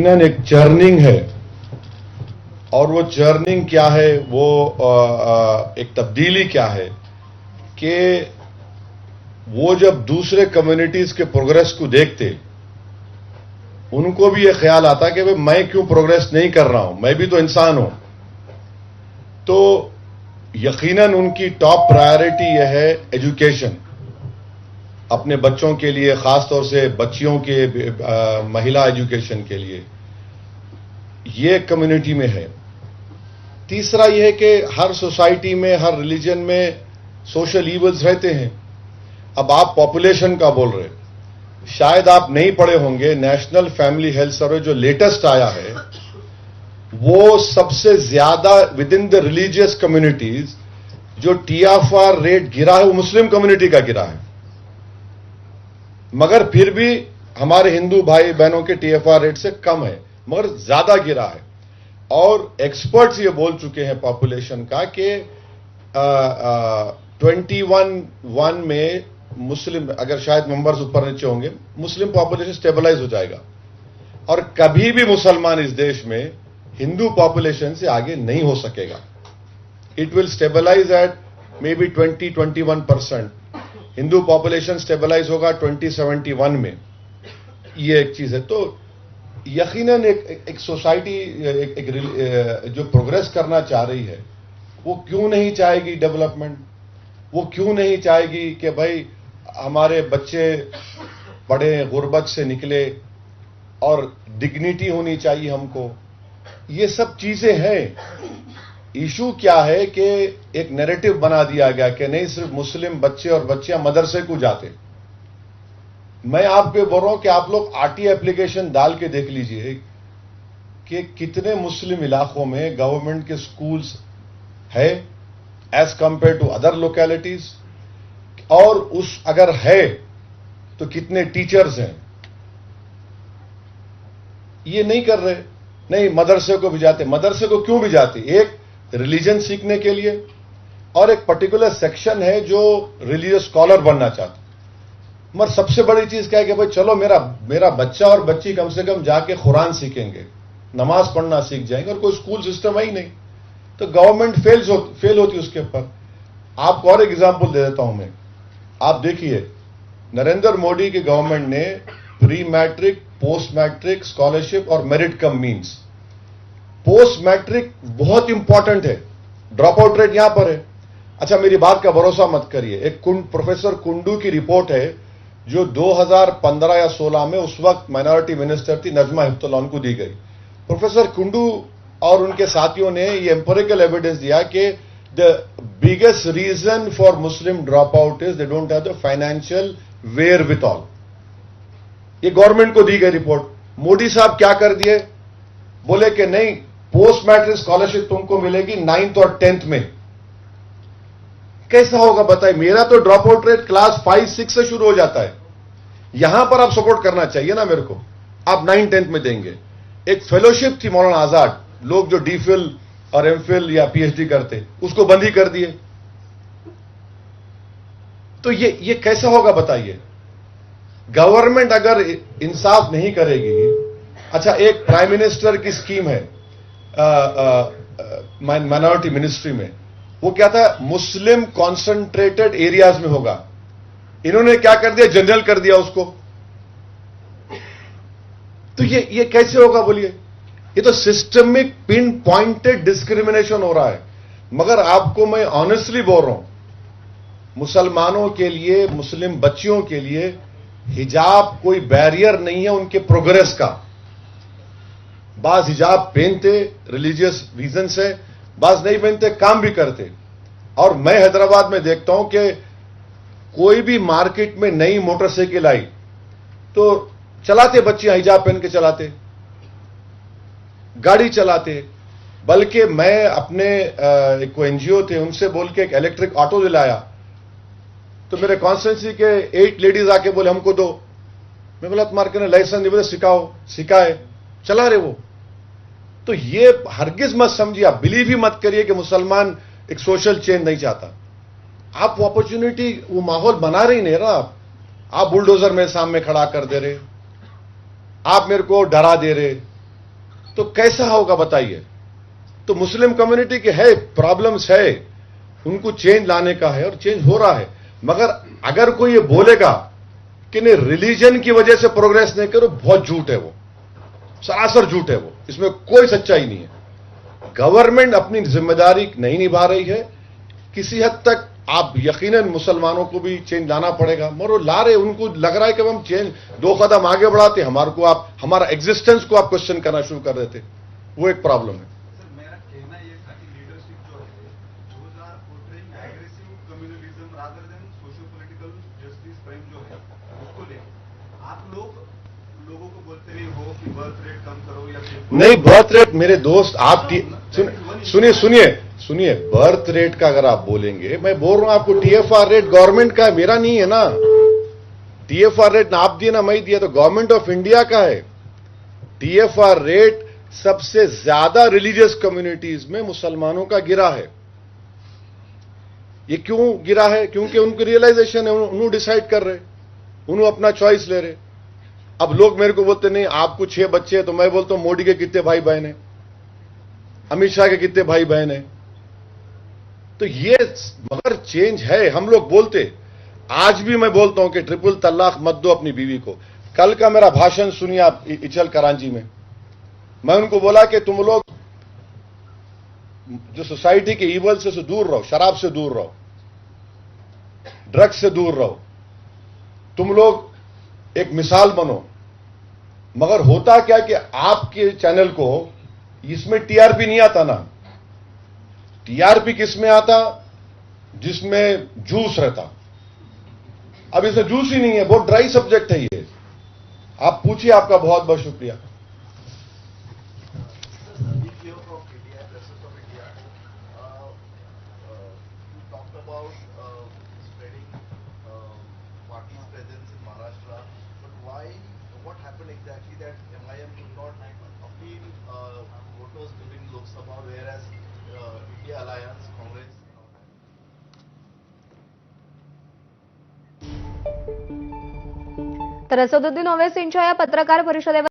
यकीनन एक जर्निंग है, और वो जर्निंग क्या है, वो एक तब्दीली क्या है कि वो जब दूसरे कम्युनिटीज के प्रोग्रेस को देखते, उनको भी ये ख्याल आता कि भाई मैं क्यों प्रोग्रेस नहीं कर रहा हूं, मैं भी तो इंसान हूं। तो यकीनन उनकी टॉप प्रायोरिटी यह है एजुकेशन, अपने बच्चों के लिए, खासतौर से बच्चियों के महिला एजुकेशन के लिए, ये कम्युनिटी में है। तीसरा यह है कि हर सोसाइटी में, हर रिलीजन में सोशल ईवल्स रहते हैं। अब आप पॉपुलेशन का बोल रहे, शायद आप नहीं पढ़े होंगे, नेशनल फैमिली हेल्थ सर्वे जो लेटेस्ट आया है, वो सबसे ज्यादा with in the religious communities जो TFR रेट गिरा है वो मुस्लिम कम्युनिटी का गिरा है। मगर फिर भी हमारे हिंदू भाई बहनों के TFR रेट से कम है, मगर ज्यादा गिरा है। और एक्सपर्ट्स ये बोल चुके हैं पॉपुलेशन का कि 21 में मुस्लिम, अगर शायद नंबर्स ऊपर नीचे होंगे, मुस्लिम पॉपुलेशन स्टेबलाइज हो जाएगा, और कभी भी मुसलमान इस देश में हिंदू पॉपुलेशन से आगे नहीं हो सकेगा। It will stabilize at maybe 20-21%। Hindu population stabilize होगा 2071 में। ये एक चीज है। तो यकीनन एक सोसाइटी एक जो प्रोग्रेस करना चाह रही है, वो क्यों नहीं चाहेगी डेवलपमेंट? वो क्यों नहीं चाहेगी कि भाई हमारे बच्चे पढ़े, गुर्बत से निकले, और डिग्निटी होनी चाहिए हमको। ये सब चीजें हैं। इशू क्या है कि एक नैरेटिव बना दिया गया कि नहीं, सिर्फ मुस्लिम बच्चे और बच्चियां मदरसे को जाते। मैं आपको बोल रहा हूं कि आप लोग RT एप्लीकेशन डाल के देख लीजिए कि कितने मुस्लिम इलाकों में गवर्नमेंट के स्कूल्स है as compare to other localities, और उस अगर है तो कितने टीचर्स हैं। ये नहीं कर रहे। नहीं, मदरसे को भी जाते। मदरसे को क्यों भी जाते? एक रिलीजन सीखने के लिए, और एक पर्टिकुलर सेक्शन है जो रिलीजियस स्कॉलर बनना चाहते। मगर सबसे बड़ी चीज क्या है कि भाई चलो मेरा बच्चा और बच्ची कम से कम जाके कुरान सीखेंगे, नमाज पढ़ना सीख जाएंगे, और कोई स्कूल सिस्टम है ही नहीं, तो गवर्नमेंट फेल होती उसके ऊपर। आपको और एक एग्जांपल दे देता हूं मैं। आप देखिए, नरेंद्र मोदी की गवर्नमेंट ने pre matric, post matric scholarship और merit cum means, post matric बहुत इंपॉर्टेंट है, ड्रॉप आउट रेट यहां पर है। अच्छा, मेरी बात का भरोसा मत करिए, एक प्रोफेसर कुंडू की रिपोर्ट है जो 2015 या 16 में उस वक्त माइनॉरिटी मिनिस्टर थी नजमा हेपतुल्लाह, उनको दी गई। प्रोफेसर कुंडू और उनके साथियों ने ये एम्पिरिकल एविडेंस दिया कि the biggest reason for Muslim drop out is they don't have the financial wherewithal. ये गवर्नमेंट को दी गई रिपोर्ट। मोदी साहब क्या कर दिए? बोले कि नहीं, पोस्ट मैट्रिक स्कॉलरशिप तुमको मिलेगी 9th और 10th में। कैसा होगा बताइए? मेरा तो ड्रॉप आउट रेट क्लास 5-6 से शुरू हो जाता है। यहां पर आप सपोर्ट करना चाहिए ना मेरे को, आप 9-10th में देंगे। एक फेलोशिप थी मौलाना आजाद, लोग जो DPhil और MPhil या PhD करते, उसको बंद ही कर दिए। तो ये कैसा होगा बताइए? गवर्नमेंट अगर इंसाफ नहीं करेगी। अच्छा, एक प्राइम मिनिस्टर की स्कीम है माइनॉरिटी मिनिस्ट्री में, वो क्या था, मुस्लिम कॉन्सेंट्रेटेड एरियाज में होगा। इन्होंने क्या कर दिया, जनरल कर दिया उसको। तो ये कैसे होगा बोलिए? ये तो सिस्टमिक पिन पॉइंटेड डिस्क्रिमिनेशन हो रहा है। मगर आपको मैं ऑनेस्टली बोल रहा हूं, मुसलमानों के लिए, मुस्लिम बच्चियों के लिए हिजाब कोई बैरियर नहीं है उनके प्रोग्रेस का। बाज हिजाब पहनते रिलीजियस रीजन से, बाज नहीं पहनते, काम भी करते। और मैं हैदराबाद में देखता हूं कि कोई भी मार्केट में नई मोटरसाइकिल आई तो चलाते बच्चे, हिजाब पहन के चलाते, गाड़ी चलाते। बल्कि मैं अपने एक NGO थे, उनसे बोल के एक इलेक्ट्रिक ऑटो दिलाया, तो मेरे कॉन्स्टिट्यूंसी के 8 लेडीज आके बोले हमको दो। मैं बोला तुम्हारे ने लाइसेंस नहीं, बोले सिखाओ, सिखाए, चला रहे वो। तो ये हरगिज मत समझिए, आप बिलीव ही मत करिए कि मुसलमान एक सोशल चेंज नहीं चाहता। आप वो अपॉर्चुनिटी, वो माहौल बना रही नहीं रहा। आप बुलडोजर मेरे सामने खड़ा कर दे रहे, आप मेरे को डरा दे रहे, तो कैसा होगा बताइए। तो मुस्लिम कम्युनिटी के है प्रॉब्लम्स है, उनको चेंज लाने का है और चेंज हो रहा है। मगर अगर कोई ये बोलेगा कि नहीं रिलीजन की वजह से प्रोग्रेस नहीं करो, बहुत झूठ है वो, सरासर झूठ है वो, इसमें कोई सच्चाई नहीं है। गवर्नमेंट अपनी जिम्मेदारी नहीं निभा रही है। किसी हद तक आप यकीनन मुसलमानों को भी चेंज लाना पड़ेगा, मगर वो ला रहे, उनको लग रहा है कि हम चेंज 2 कदम आगे बढ़ाते, हमारा एग्जिस्टेंस को आप क्वेश्चन करना शुरू कर देते। वो एक प्रॉब्लम है। सर मेरा कहना ये था कि लीडरशिप जो है those are portraying aggressive communalism rather than socio-political justice frame जो है उसको ले आप लोगों को बोलते नहीं हो कि बर्थ रेट कम करो या फिर नहीं, बर्थ रेट मेरे दोस्त आप सुनिए बर्थ रेट का अगर आप बोलेंगे, मैं बोल रहा हूं आपको टीएफआर रेट गवर्नमेंट का है, मेरा नहीं है ना। टीएफआर रेट ना आप दिए ना मैं दिया, तो गवर्नमेंट ऑफ इंडिया का है। टीएफआर रेट सबसे ज्यादा रिलीजियस कम्युनिटीज में मुसलमानों का गिरा है। ये क्यों गिरा है? क्योंकि उनको रियलाइजेशन है, उन्होंने डिसाइड कर रहे, उन्होंने अपना चॉइस ले रहे। अब लोग मेरे को बोलते नहीं आपको 6 बच्चे हैं, तो मैं बोलता हूं मोदी के कितने भाई बहन हैं, अमित शाह के कितने भाई बहन हैं। तो ये मगर चेंज है। हम लोग बोलते, आज भी मैं बोलता हूं कि ट्रिपल तलाक मत दो अपनी बीवी को। कल का मेरा भाषण सुनिए आप इचल करांची में, मैं उनको बोला कि तुम लोग जो सोसाइटी के ईवल से दूर रहो, शराब से दूर रहो, ड्रग्स से दूर रहो, तुम लोग एक मिसाल बनो। मगर होता क्या कि आपके चैनल को इसमें टीआरपी नहीं आता ना। टीआरपी किसमें आता? जिसमें जूस रहता। अब इसमें जूस ही नहीं है, बहुत ड्राई सब्जेक्ट है ये। आप पूछिए, आपका बहुत बहुत शुक्रिया। What happened exactly that MIM could not appeal voters during Lok Sabha, whereas India Alliance, Congress. तर असदुद्दीन ओवैसींच्या या पत्रकार परिषदेवर